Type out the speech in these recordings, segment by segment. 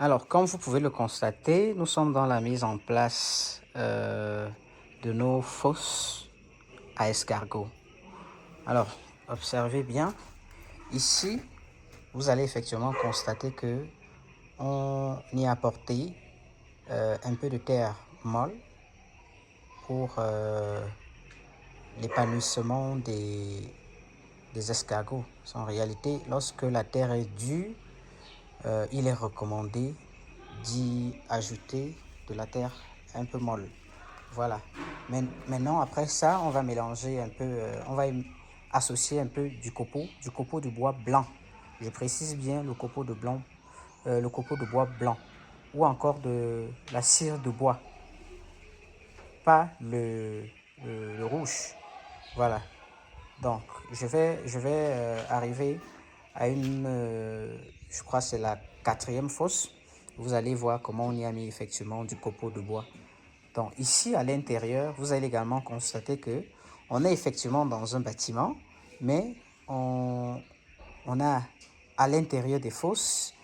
Alors, comme vous pouvez le constater, nous sommes dans la mise en place de nos fosses à escargots. Alors, observez bien. Ici, vous allez effectivement constater que on y a apporté un peu de terre molle pour l'épanouissement des escargots. En réalité, lorsque la terre est dure, il est recommandé d'y ajouter de la terre un peu molle. Voilà. Maintenant, après ça, on va mélanger un peu, on va associer un peu du copeau de bois blanc. Je précise bien le copeau de blanc, le copeau de bois blanc, ou encore de la cire de bois, pas le rouge. Voilà. Donc, je vais arriver à une, je crois que c'est la 4e fosse. Vous allez voir comment on y a mis effectivement du copeau de bois. Donc, ici, à l'intérieur, vous allez également constater que on est effectivement dans un bâtiment, mais on a à l'intérieur des fosses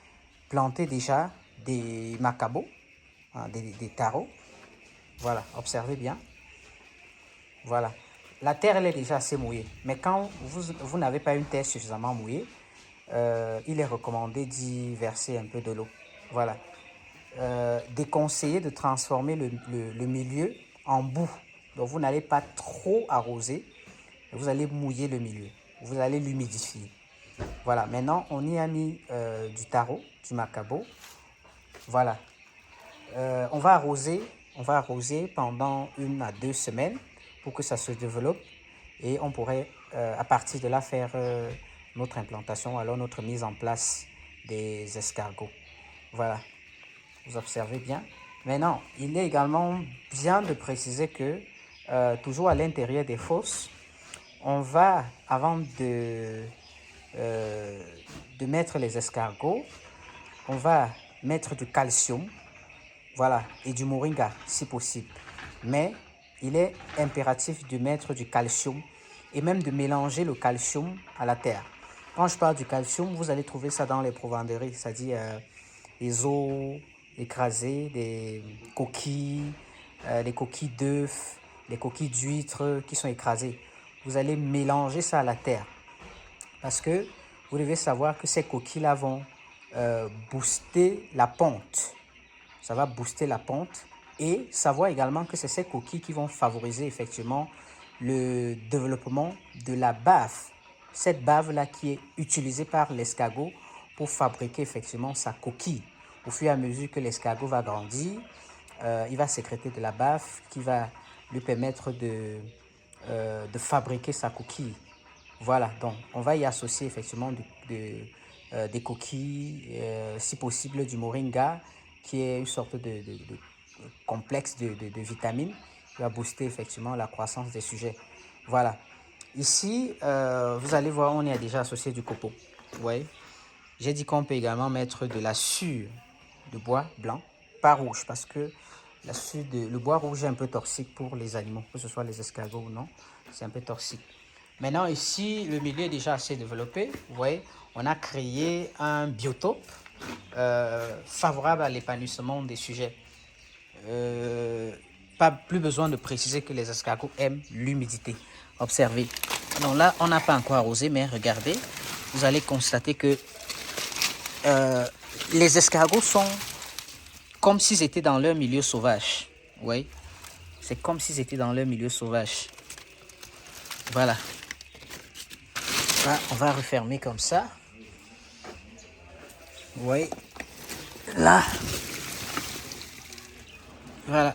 planté déjà des macabots, hein, des tarots. Voilà, observez bien. Voilà. La terre, elle est déjà assez mouillée. Mais quand vous n'avez pas une terre suffisamment mouillée, il est recommandé d'y verser un peu de l'eau. Voilà. Déconseillé de transformer le milieu en boue. Donc, vous n'allez pas trop arroser. Vous allez mouiller le milieu. Vous allez l'humidifier. Voilà. Maintenant, on y a mis du taro, du macabo. Voilà. On va arroser pendant 1 à 2 semaines pour que ça se développe et on pourrait à partir de là faire notre implantation, alors notre mise en place des escargots. Voilà, vous observez bien. Maintenant, il est également bien de préciser que toujours à l'intérieur des fosses, on va, avant de mettre les escargots, on va mettre du calcium. Voilà, et du moringa si possible. Mais il est impératif de mettre du calcium et même de mélanger le calcium à la terre. Quand je parle du calcium, vous allez trouver ça dans les provenderies, c'est-à-dire les os écrasés, des coquilles, les coquilles d'œufs, les coquilles d'huîtres qui sont écrasées. Vous allez mélanger ça à la terre parce que vous devez savoir que ces coquilles-là vont booster la ponte. Ça va booster la ponte et savoir également que c'est ces coquilles qui vont favoriser effectivement le développement de la bave. Cette bave-là qui est utilisée par l'escargot pour fabriquer effectivement sa coquille. Au fur et à mesure que l'escargot va grandir, il va sécréter de la bave qui va lui permettre de fabriquer sa coquille. Voilà, donc on va y associer effectivement des coquilles, si possible du moringa, qui est une sorte de complexe de vitamines qui va booster effectivement la croissance des sujets. Voilà. Ici, vous allez voir, on y a déjà associé du copeau. Vous voyez, j'ai dit qu'on peut également mettre de la sciure de bois blanc, pas rouge, parce que le bois rouge est un peu toxique pour les animaux, que ce soit les escargots ou non, c'est un peu toxique. Maintenant, ici, le milieu est déjà assez développé. Vous voyez, on a créé un biotope favorable à l'épanouissement des sujets. Pas plus besoin de préciser que les escargots aiment l'humidité. Observez. Donc là, on n'a pas encore arrosé, mais regardez, vous allez constater que les escargots sont comme s'ils étaient dans leur milieu sauvage. Vous voyez, c'est comme s'ils étaient dans leur milieu sauvage. Voilà. Là, on va refermer comme ça. Vous voyez, là, voilà.